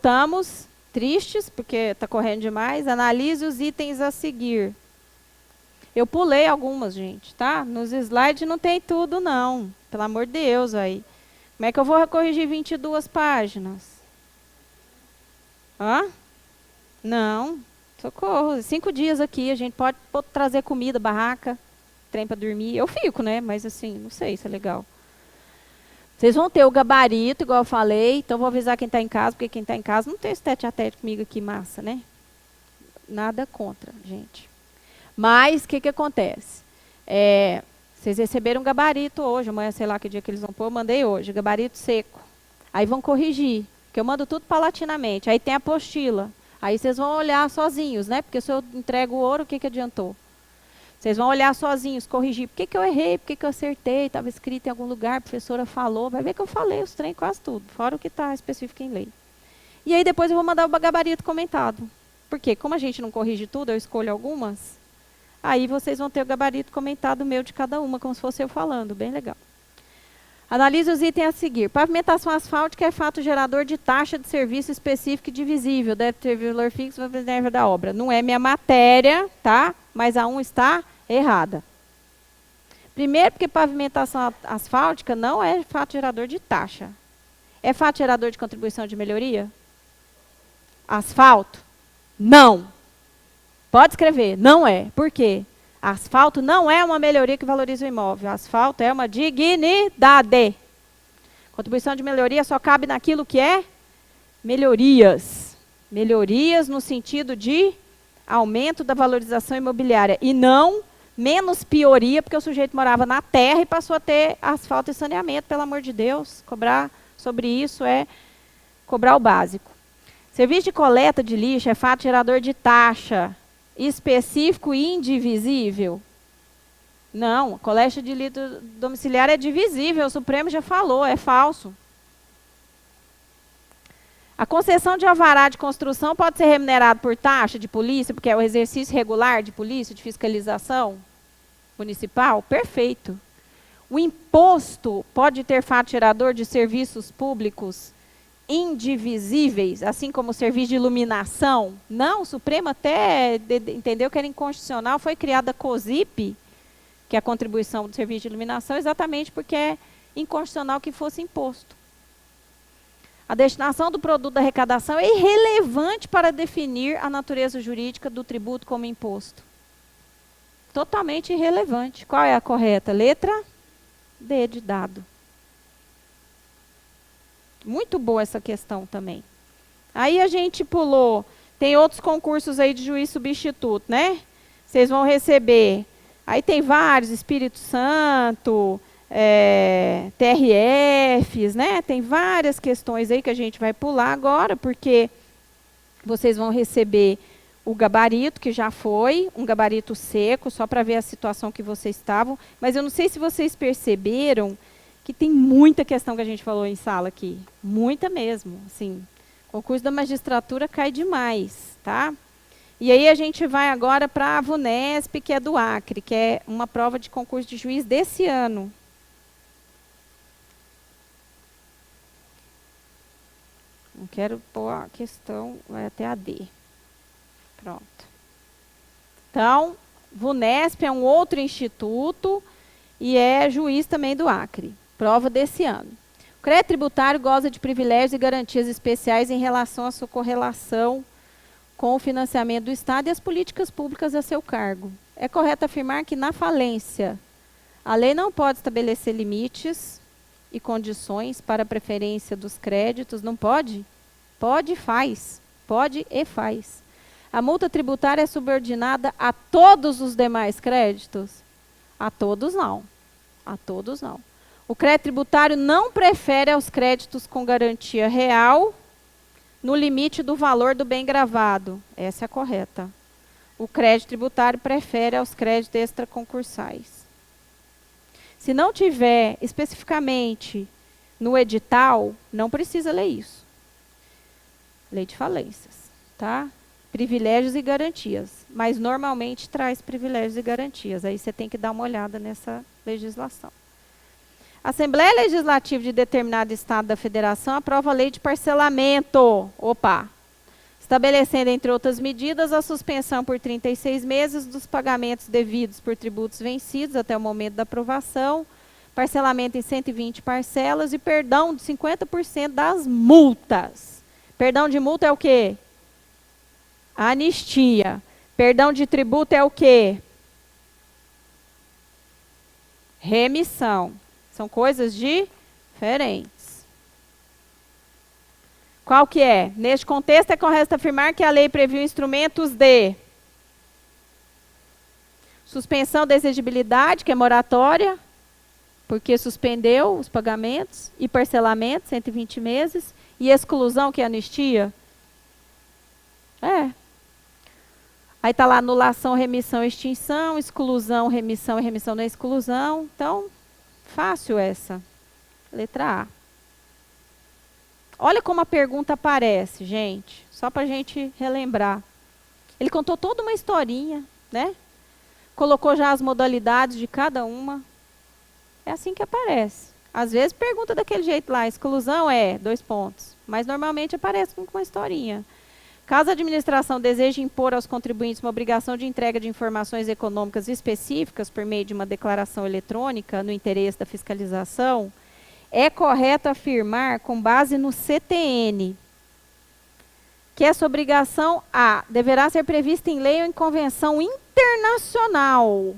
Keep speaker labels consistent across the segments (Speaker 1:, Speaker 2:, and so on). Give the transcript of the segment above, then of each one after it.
Speaker 1: Voltamos, tristes, porque está correndo demais. Analise os itens a seguir. Eu pulei algumas, gente, tá? Nos slides não tem tudo, não. Pelo amor de Deus, aí. Como é que eu vou corrigir 22 páginas? Hã? Não. Socorro. 5 dias aqui, a gente pode trazer comida, barraca, trem para dormir. Eu fico, né? Mas assim, não sei se é legal. Vocês vão ter o gabarito, igual eu falei. Então, vou avisar quem está em casa, porque quem está em casa não tem esse tete-a-tete comigo aqui, massa, né? Nada contra, gente. Mas, o que acontece? Vocês receberam um gabarito hoje, amanhã, sei lá que dia que eles vão pôr, eu mandei hoje, gabarito seco. Aí vão corrigir, que eu mando tudo paulatinamente. Aí tem a apostila. Aí vocês vão olhar sozinhos, né? Porque se eu entrego o ouro, o que adiantou? Vocês vão olhar sozinhos, corrigir. Por que eu errei? Por que eu acertei? Estava escrito em algum lugar, a professora falou. Vai ver que eu falei os trem quase tudo, fora o que está específico em lei. E aí depois eu vou mandar o gabarito comentado. Por quê? Como a gente não corrige tudo, eu escolho algumas. Aí vocês vão ter o gabarito comentado meu de cada uma, como se fosse eu falando. Bem legal. Analise os itens a seguir. Pavimentação asfáltica é fato gerador de taxa de serviço específico e divisível. Deve ter valor fixo da obra. Não é minha matéria, tá? Mas a 1 está errada. Primeiro, porque pavimentação asfáltica não é fato gerador de taxa. É fato gerador de contribuição de melhoria? Asfalto? Não. Pode escrever, não é. Por quê? Asfalto não é uma melhoria que valoriza o imóvel. Asfalto é uma dignidade. Contribuição de melhoria só cabe naquilo que é melhorias. Melhorias no sentido de aumento da valorização imobiliária. E não menos pioria, porque o sujeito morava na terra e passou a ter asfalto e saneamento, pelo amor de Deus. Cobrar sobre isso é cobrar o básico. Serviço de coleta de lixo é fato gerador de taxa específico e indivisível? Não, coleta de lixo domiciliar é divisível, o Supremo já falou, é falso. A concessão de alvará de construção pode ser remunerada por taxa de polícia, porque é o exercício regular de polícia, de fiscalização municipal? Perfeito. O imposto pode ter fato gerador de serviços públicos indivisíveis, assim como o serviço de iluminação? Não, o Supremo até entendeu que era inconstitucional, foi criada a COSIP, que é a contribuição do serviço de iluminação, exatamente porque é inconstitucional que fosse imposto. A destinação do produto da arrecadação é irrelevante para definir a natureza jurídica do tributo como imposto. Totalmente irrelevante. Qual é a correta? Letra D de dado. Muito boa essa questão também. Aí a gente pulou, tem outros concursos aí de juiz substituto, né? Vocês vão receber, aí tem vários, Espírito Santo, TRFs, né? Tem várias questões aí que a gente vai pular agora, porque vocês vão receber o gabarito, que já foi, um gabarito seco, só para ver a situação que vocês estavam. Mas eu não sei se vocês perceberam que tem muita questão que a gente falou em sala aqui. Muita mesmo, assim. O concurso da magistratura cai demais, tá? E aí a gente vai agora para a VUNESP, que é do Acre, que é uma prova de concurso de juiz desse ano. Não quero pôr a questão, vai até a D. Pronto. Então, VUNESP é um outro instituto e é juiz também do Acre. Prova desse ano. O crédito tributário goza de privilégios e garantias especiais em relação à sua correlação com o financiamento do Estado e as políticas públicas a seu cargo. É correto afirmar que, na falência, a lei não pode estabelecer limites e condições para a preferência dos créditos. Não pode? Pode e faz. Pode e faz. A multa tributária é subordinada a todos os demais créditos? A todos não. A todos não. O crédito tributário não prefere aos créditos com garantia real no limite do valor do bem gravado. Essa é a correta. O crédito tributário prefere aos créditos extraconcursais. Se não tiver especificamente no edital, não precisa ler isso. Lei de falências, tá? Privilégios e garantias. Mas normalmente traz privilégios e garantias. Aí você tem que dar uma olhada nessa legislação. A Assembleia Legislativa de determinado Estado da Federação aprova a lei de parcelamento. Opa! Estabelecendo, entre outras medidas, a suspensão por 36 meses dos pagamentos devidos por tributos vencidos até o momento da aprovação, parcelamento em 120 parcelas e perdão de 50% das multas. Perdão de multa é o quê? Anistia. Perdão de tributo é o quê? Remissão. São coisas diferentes. Qual que é? Neste contexto, é correto afirmar que a lei previu instrumentos de suspensão da exigibilidade, que é moratória, porque suspendeu os pagamentos, e parcelamento, 120 meses, e exclusão, que é anistia. Aí está lá anulação, remissão, extinção, exclusão, remissão e remissão da exclusão. Então, fácil essa. Letra A. Olha como a pergunta aparece, gente. Só para a gente relembrar. Ele contou toda uma historinha, né? Colocou já as modalidades de cada uma. É assim que aparece. Às vezes pergunta daquele jeito lá. Exclusão é 2 pontos. Mas normalmente aparece com uma historinha. Caso a administração deseje impor aos contribuintes uma obrigação de entrega de informações econômicas específicas por meio de uma declaração eletrônica no interesse da fiscalização, é correto afirmar, com base no CTN, que essa obrigação A deverá ser prevista em lei ou em convenção internacional.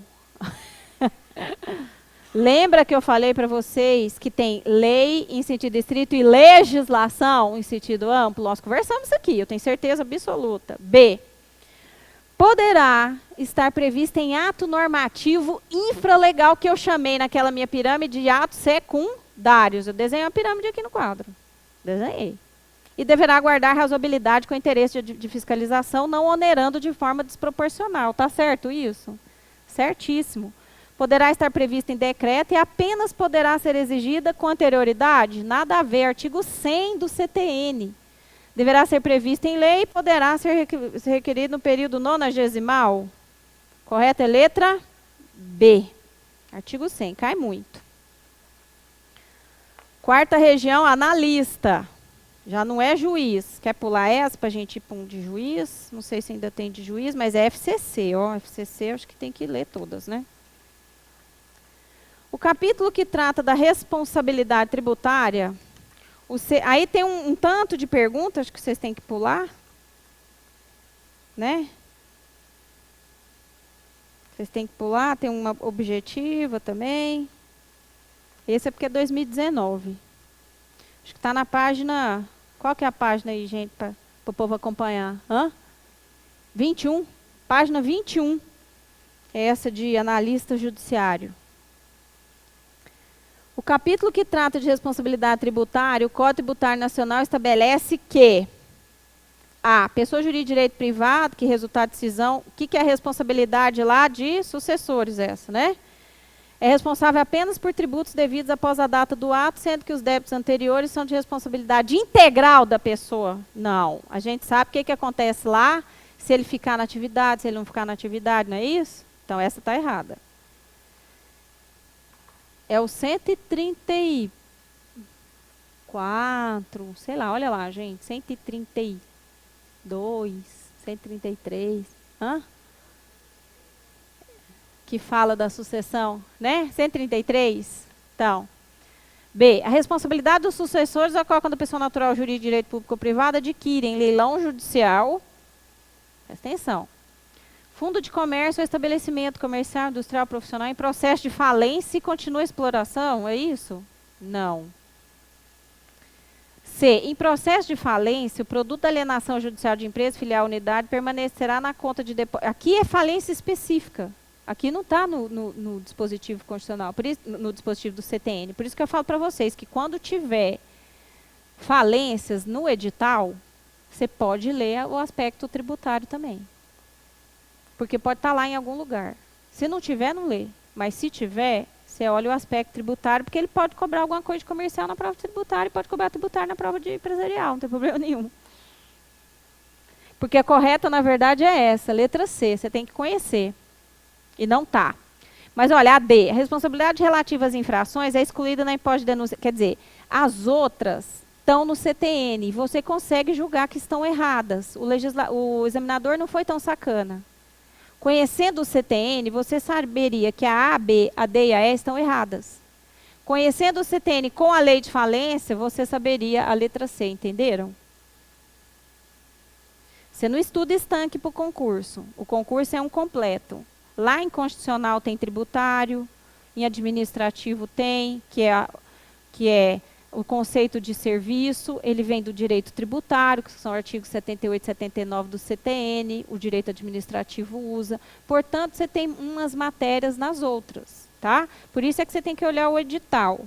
Speaker 1: Lembra que eu falei para vocês que tem lei em sentido estrito e legislação em sentido amplo? Nós conversamos isso aqui, eu tenho certeza absoluta. B. Poderá estar prevista em ato normativo infralegal, que eu chamei naquela minha pirâmide de atos secundários. Eu desenhei uma pirâmide aqui no quadro. Desenhei. E deverá guardar razoabilidade com interesse de fiscalização, não onerando de forma desproporcional. Tá certo isso? Certíssimo. Poderá estar prevista em decreto e apenas poderá ser exigida com anterioridade? Nada a ver. Artigo 100 do CTN. Deverá ser prevista em lei e poderá ser requerido no período nonagesimal? Correto é letra B. Artigo 100. Cai muito. Quarta região, analista. Já não é juiz. Quer pular essa para a gente ir para um de juiz? Não sei se ainda tem de juiz, mas é FCC. Ó, FCC acho que tem que ler todas, né? O capítulo que trata da responsabilidade tributária, aí tem um tanto de perguntas que vocês têm que pular, né? Vocês têm que pular, tem uma objetiva também. Esse é porque é 2019. Acho que está na página... Qual que é a página aí, gente, para o povo acompanhar? 21. Página 21. É essa de analista judiciário. O capítulo que trata de responsabilidade tributária, o Código Tributário Nacional estabelece que a pessoa jurídica de direito privado, que resultar de decisão, o que é a responsabilidade lá de sucessores essa, né? É responsável apenas por tributos devidos após a data do ato, sendo que os débitos anteriores são de responsabilidade integral da pessoa. Não. A gente sabe o que acontece lá, se ele ficar na atividade, se ele não ficar na atividade, não é isso? Então, essa está errada. É o 134, sei lá, olha lá, gente, 132, 133, que fala da sucessão, né? 133, então. B, a responsabilidade dos sucessores ocorre quando a pessoa natural, jurídica, direito público ou privado adquire em leilão judicial, presta atenção, fundo de comércio ou estabelecimento comercial, industrial, profissional em processo de falência e continua a exploração, é isso? Não. C, em processo de falência, o produto da alienação judicial de empresa, filial, unidade permanecerá na conta de depósito. Aqui é falência específica. Aqui não está no dispositivo constitucional, por isso, no dispositivo do CTN. Por isso que eu falo para vocês que quando tiver falências no edital, você pode ler o aspecto tributário também. Porque pode estar lá em algum lugar. Se não tiver, não lê. Mas se tiver, você olha o aspecto tributário, porque ele pode cobrar alguma coisa de comercial na prova tributária e pode cobrar tributário na prova de empresarial, não tem problema nenhum. Porque a correta, na verdade, é essa, letra C. Você tem que conhecer. E não tá. Mas olha, a D, a responsabilidade relativa às infrações é excluída na hipótese de denúncia. Quer dizer, as outras estão no CTN. Você consegue julgar que estão erradas. O examinador não foi tão sacana. Conhecendo o CTN, você saberia que a A, B, a D e a E estão erradas. Conhecendo o CTN com a lei de falência, você saberia a letra C, entenderam? Você não estuda estanque para o concurso. O concurso é um completo. Lá em constitucional tem tributário, em administrativo tem, que é o conceito de serviço, ele vem do direito tributário, que são artigos 78 e 79 do CTN, o direito administrativo usa. Portanto, você tem umas matérias nas outras, tá? Por isso é que você tem que olhar o edital.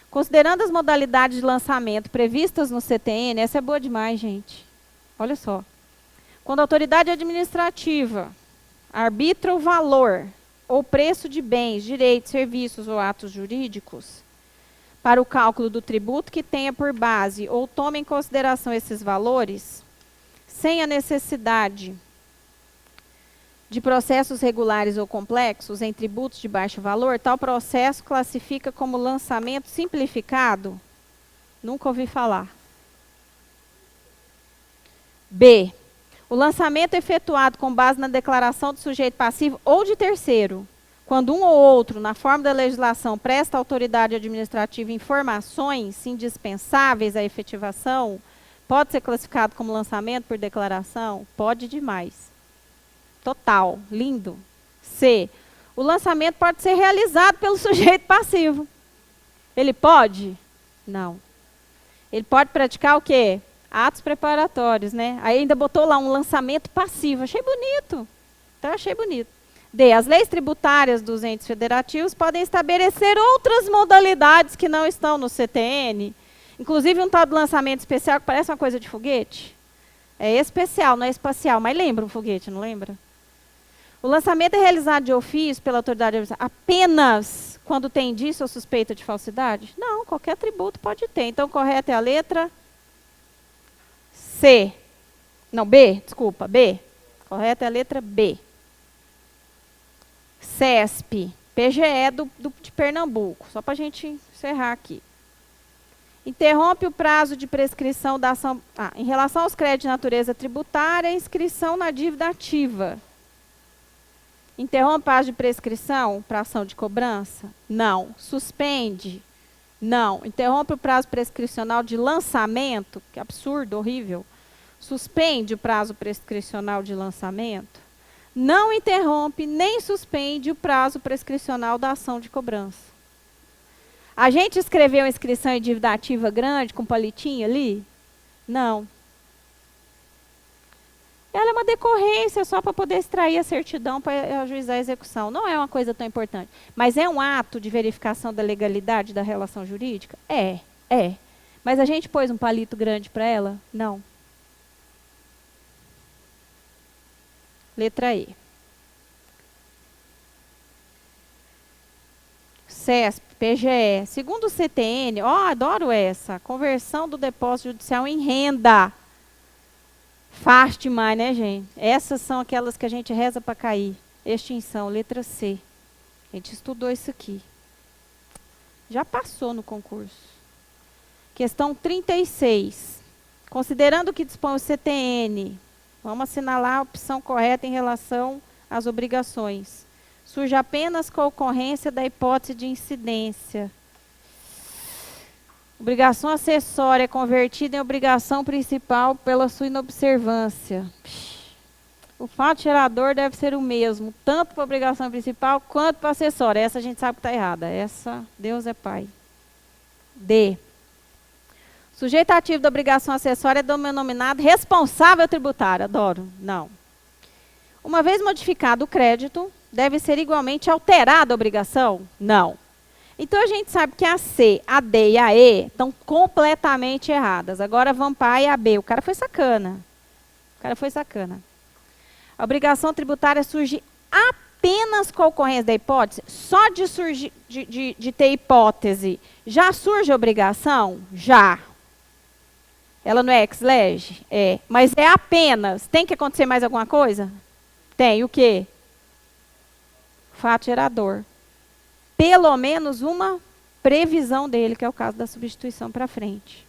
Speaker 1: Considerando as modalidades de lançamento previstas no CTN, essa é boa demais, gente. Olha só. Quando a autoridade administrativa arbitra o valor ou preço de bens, direitos, serviços ou atos jurídicos para o cálculo do tributo que tenha por base ou tome em consideração esses valores, sem a necessidade de processos regulares ou complexos em tributos de baixo valor, tal processo classifica como lançamento simplificado? Nunca ouvi falar. B. O lançamento efetuado com base na declaração do sujeito passivo ou de terceiro, quando um ou outro, na forma da legislação, presta à autoridade administrativa informações indispensáveis à efetivação, pode ser classificado como lançamento por declaração? Pode demais. Total. Lindo. C. O lançamento pode ser realizado pelo sujeito passivo. Ele pode? Não. Ele pode praticar o quê? Atos preparatórios, né? Aí ainda botou lá um lançamento passivo. Achei bonito. Então, achei bonito. D. As leis tributárias dos entes federativos podem estabelecer outras modalidades que não estão no CTN. Inclusive um tal de lançamento especial que parece uma coisa de foguete. É especial, não é espacial, mas lembra um foguete, não lembra? O lançamento é realizado de ofício pela autoridade apenas quando tem indício ou suspeita de falsidade? Não, qualquer tributo pode ter. Então, correto é a letra C. Não, B, desculpa, B. Correto é a letra B. CESP, PGE de Pernambuco, só para a gente encerrar aqui. Interrompe o prazo de prescrição da ação. Em relação aos créditos de natureza tributária, inscrição na dívida ativa. Interrompe o prazo de prescrição para ação de cobrança? Não. Suspende? Não. Interrompe o prazo prescricional de lançamento? Que absurdo, horrível. Suspende o prazo prescricional de lançamento? Não interrompe nem suspende o prazo prescricional da ação de cobrança. A gente escreveu inscrição em dívida ativa grande com palitinho ali? Não. Ela é uma decorrência só para poder extrair a certidão para ajuizar a execução. Não é uma coisa tão importante. Mas é um ato de verificação da legalidade da relação jurídica? É. Mas a gente pôs um palito grande para ela? Não. Letra E. CESP, PGE. Segundo o CTN, adoro essa, conversão do depósito judicial em renda. Fácil demais, né, gente? Essas são aquelas que a gente reza para cair. Extinção, letra C. A gente estudou isso aqui. Já passou no concurso. Questão 36. Considerando que dispõe o CTN, vamos assinalar a opção correta em relação às obrigações. Surge apenas com a ocorrência da hipótese de incidência. Obrigação acessória convertida em obrigação principal pela sua inobservância. O fato gerador deve ser o mesmo, tanto para a obrigação principal quanto para a acessória. Essa a gente sabe que está errada. Essa, Deus é Pai. D. Sujeito ativo da obrigação acessória é denominado responsável tributário. Adoro. Não. Uma vez modificado o crédito, deve ser igualmente alterada a obrigação? Não. Então, a gente sabe que a C, a D e a E estão completamente erradas. Agora, vamos para A e a B. O cara foi sacana. A obrigação tributária surge apenas com a ocorrência da hipótese? Só de ter hipótese, já surge a obrigação? Já. Ela não é ex lege? É. Mas é apenas. Tem que acontecer mais alguma coisa? Tem. O quê? fato gerador. Pelo menos uma previsão dele, que é o caso da substituição para frente.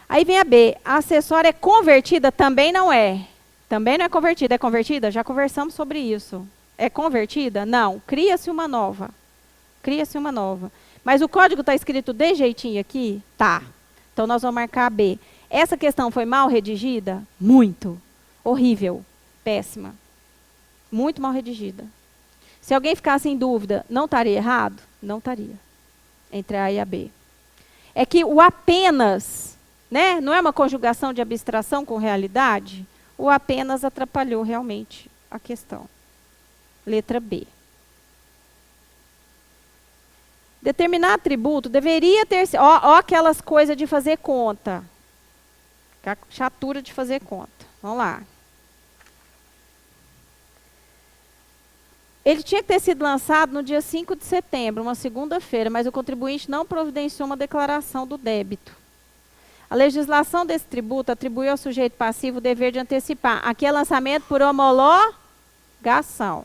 Speaker 1: Aí vem a B. A acessória é convertida? Também não é. Também não é convertida. É convertida? Já conversamos sobre isso. É convertida? Não. Cria-se uma nova. Cria-se uma nova. Mas o código está escrito de jeitinho aqui? Tá. Então nós vamos marcar a B. Essa questão foi mal redigida? Muito. Horrível. Péssima. Muito mal redigida. Se alguém ficasse em dúvida, não estaria errado? Não estaria. Entre a e a B. É que o apenas, né, não é uma conjugação de abstração com realidade? O apenas atrapalhou realmente a questão. Letra B. Determinar atributo deveria ter... Ó aquelas coisas de fazer conta. A chatura de fazer conta. Vamos lá. Ele tinha que ter sido lançado no dia 5 de setembro, uma segunda-feira, mas o contribuinte não providenciou uma declaração do débito. A legislação desse tributo atribuiu ao sujeito passivo o dever de antecipar. Aqui é lançamento por homologação.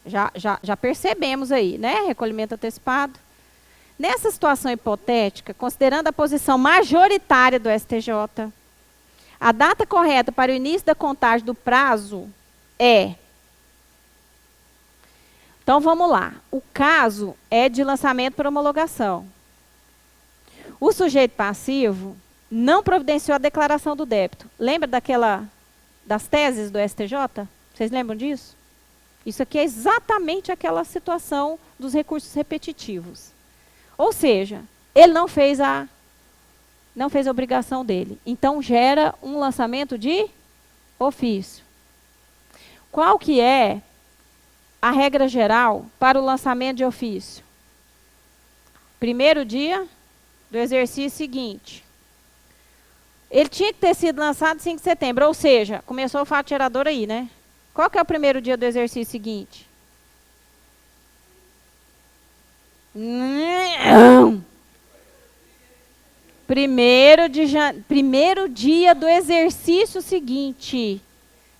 Speaker 1: Já percebemos aí, né? Recolhimento antecipado. Nessa situação hipotética, considerando a posição majoritária do STJ, a data correta para o início da contagem do prazo é... Então, vamos lá. O caso é de lançamento por homologação. O sujeito passivo não providenciou a declaração do débito. Lembra das teses do STJ? Vocês lembram disso? Isso aqui é exatamente aquela situação dos recursos repetitivos. Ou seja, ele não fez a obrigação dele. Então, gera um lançamento de ofício. Qual que é a regra geral para o lançamento de ofício? Primeiro dia do exercício seguinte. Ele tinha que ter sido lançado 5 de setembro, ou seja, começou o fato gerador aí, né? Qual que é o primeiro dia do exercício seguinte? Primeiro dia do exercício seguinte.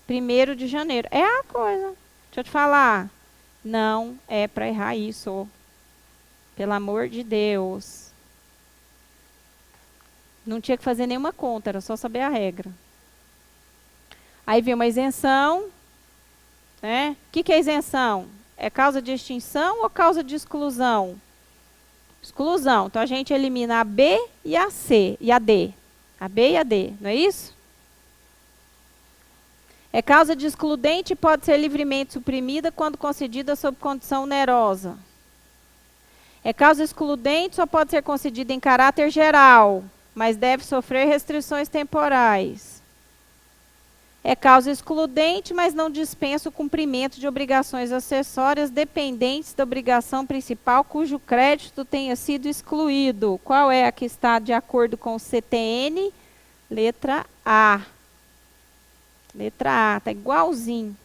Speaker 1: 1º de janeiro. É a coisa. Deixa eu te falar. Não é para errar isso. Pelo amor de Deus. Não tinha que fazer nenhuma conta, era só saber a regra. Aí vem uma isenção. Né? O que é isenção? É causa de extinção ou causa de exclusão? Exclusão. Então a gente elimina a B e a C e a D. A B e a D, não é isso? É causa de excludente e pode ser livremente suprimida quando concedida sob condição onerosa. É causa excludente, só pode ser concedida em caráter geral, mas deve sofrer restrições temporais. É causa excludente, mas não dispensa o cumprimento de obrigações acessórias dependentes da obrigação principal cujo crédito tenha sido excluído. Qual é a que está de acordo com o CTN? Letra A. Letra A, está igualzinho.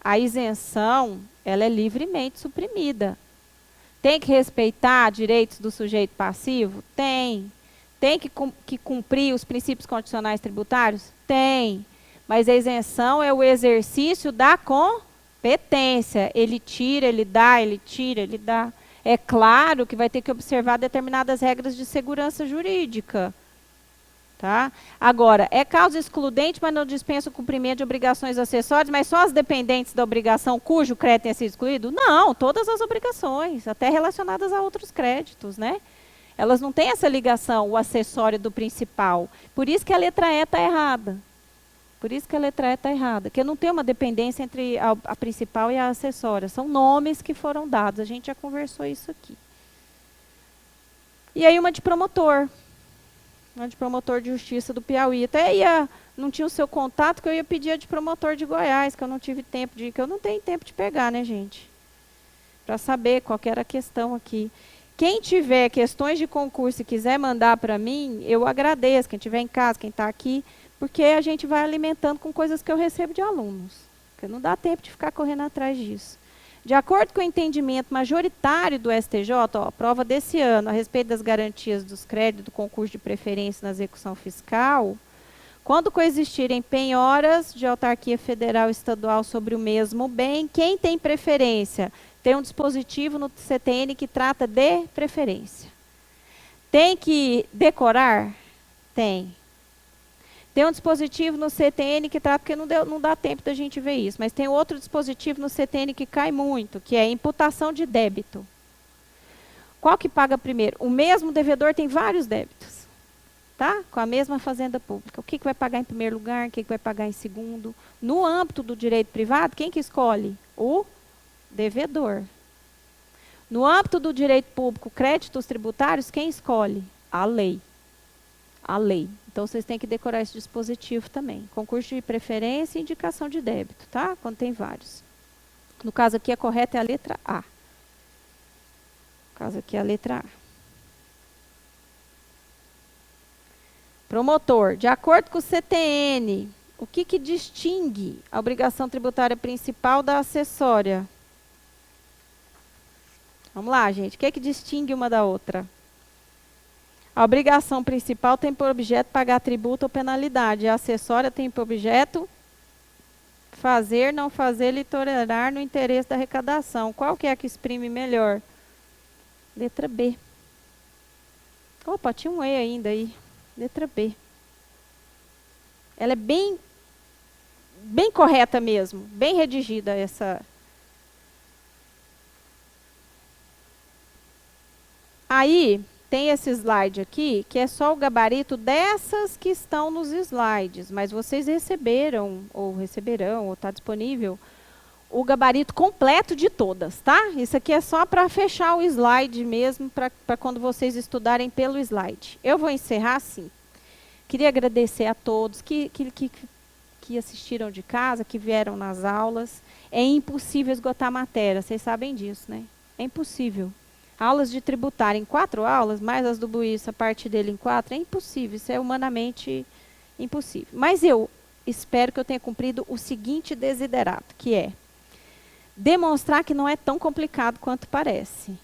Speaker 1: A isenção, ela é livremente suprimida. Tem que respeitar direitos do sujeito passivo? Tem. Tem que cumprir os princípios condicionais tributários? Tem. Mas a isenção é o exercício da competência. Ele tira, ele dá, ele tira, ele dá. É claro que vai ter que observar determinadas regras de segurança jurídica. Tá? Agora, é causa excludente, mas não dispensa o cumprimento de obrigações acessórias, mas só as dependentes da obrigação cujo crédito tenha sido excluído? Não, todas as obrigações, até relacionadas a outros créditos, né? Elas não têm essa ligação, o acessório do principal. Por isso que a letra E está errada. Por isso que a letra E está errada. Porque não tem uma dependência entre a principal e a acessória. São nomes que foram dados. A gente já conversou isso aqui. E aí uma de promotor. Uma de promotor de justiça do Piauí. Até não tinha o seu contato, que eu ia pedir a de promotor de Goiás, que eu não tive tempo de... que eu não tenho tempo de pegar, né, gente? Para saber qual que era a questão aqui. Quem tiver questões de concurso e quiser mandar para mim, eu agradeço. Quem estiver em casa, quem está aqui, porque a gente vai alimentando com coisas que eu recebo de alunos. Porque não dá tempo de ficar correndo atrás disso. De acordo com o entendimento majoritário do STJ, a prova desse ano, a respeito das garantias dos créditos do concurso de preferência na execução fiscal, Quando coexistirem penhoras de autarquia federal e estadual sobre o mesmo bem, quem tem preferência? Tem um dispositivo no CTN que trata de preferência. Tem que decorar? Tem. Tem um dispositivo no CTN que trata, porque não dá tempo da gente ver isso, mas tem outro dispositivo no CTN que cai muito, que é imputação de débito. Qual que paga primeiro? O mesmo devedor tem vários débitos, tá? Com a mesma fazenda pública. O que vai pagar em primeiro lugar, o que vai pagar em segundo? No âmbito do direito privado, quem que escolhe? O devedor. No âmbito do direito público, créditos tributários, quem escolhe? A lei. A lei. Então, vocês têm que decorar esse dispositivo também. Concurso de preferência e indicação de débito, tá? Quando tem vários. No caso aqui, a correta é a letra A. No caso aqui é a letra A. Promotor, de acordo com o CTN, o que distingue a obrigação tributária principal da acessória? Vamos lá, gente. O que distingue uma da outra? A obrigação principal tem por objeto pagar tributo ou penalidade. A acessória tem por objeto fazer, não fazer, lhe tolerar no interesse da arrecadação. Qual que é a que exprime melhor? Letra B. Opa, tinha um E ainda aí. Letra B. Ela é bem correta mesmo. Bem redigida essa. Aí, tem esse slide aqui, que é só o gabarito dessas que estão nos slides, mas vocês receberam, ou receberão, ou está disponível, o gabarito completo de todas, tá? Isso aqui é só para fechar o slide mesmo, para quando vocês estudarem pelo slide. Eu vou encerrar assim. Queria agradecer a todos que assistiram de casa, que vieram nas aulas. É impossível esgotar a matéria, vocês sabem disso, né? É impossível. Aulas de tributário em 4 aulas, mais as do Buiça, a parte dele em 4, é impossível, isso é humanamente impossível. Mas eu espero que eu tenha cumprido o seguinte desiderato, que é demonstrar que não é tão complicado quanto parece.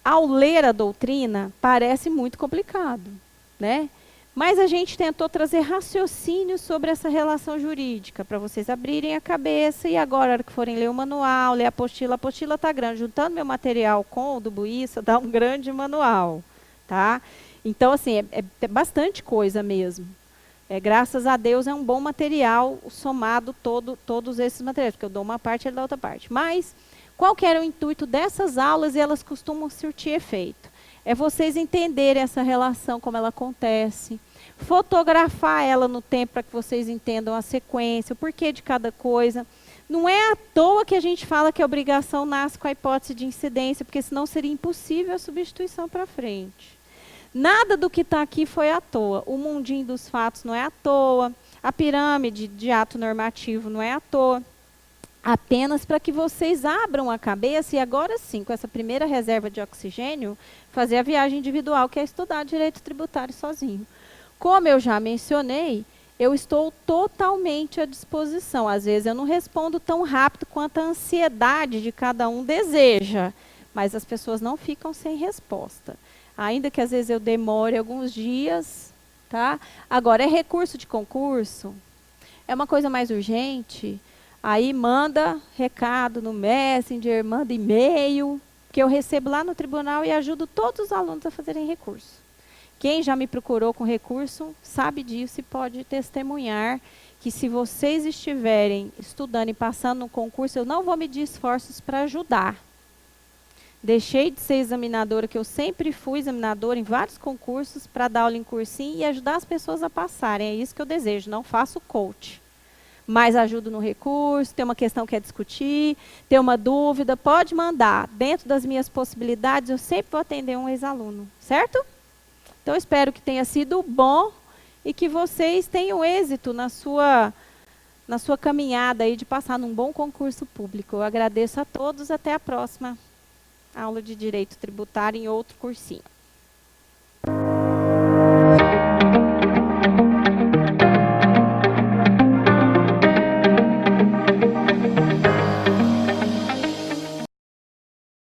Speaker 1: Ao ler a doutrina, parece muito complicado, né? Mas a gente tentou trazer raciocínio sobre essa relação jurídica, para vocês abrirem a cabeça e agora, na hora que forem ler o manual, ler a apostila está grande. Juntando meu material com o do Buiça, dá um grande manual, tá? Então, assim, é bastante coisa mesmo. Graças a Deus é um bom material somado todos esses materiais, porque eu dou uma parte e ele dá outra parte. Mas, qual que era o intuito dessas aulas e elas costumam surtir efeito? É vocês entenderem essa relação, como ela acontece, fotografar ela no tempo para que vocês entendam a sequência, o porquê de cada coisa. Não é à toa que a gente fala que a obrigação nasce com a hipótese de incidência, porque senão seria impossível a substituição para frente. Nada do que está aqui foi à toa. O mundinho dos fatos não é à toa, a pirâmide de ato normativo não é à toa. Apenas para que vocês abram a cabeça e agora sim, com essa primeira reserva de oxigênio, fazer a viagem individual, que é estudar direito tributário sozinho. Como eu já mencionei, eu estou totalmente à disposição. Às vezes eu não respondo tão rápido quanto a ansiedade de cada um deseja, mas as pessoas não ficam sem resposta. Ainda que às vezes eu demore alguns dias, tá? Agora, é recurso de concurso? É uma coisa mais urgente? Aí manda recado no Messenger, manda e-mail, que eu recebo lá no tribunal e ajudo todos os alunos a fazerem recurso. Quem já me procurou com recurso sabe disso e pode testemunhar que se vocês estiverem estudando e passando no concurso, eu não vou medir esforços para ajudar. Deixei de ser examinadora, que eu sempre fui examinadora em vários concursos, para dar aula em cursinho e ajudar as pessoas a passarem. É isso que eu desejo, não faço coach. Mas ajudo no recurso, tem uma questão que é discutir, tem uma dúvida, pode mandar. Dentro das minhas possibilidades, eu sempre vou atender um ex-aluno, certo? Então, espero que tenha sido bom e que vocês tenham êxito na sua caminhada aí de passar num bom concurso público. Eu agradeço a todos, até a próxima aula de Direito Tributário em outro cursinho.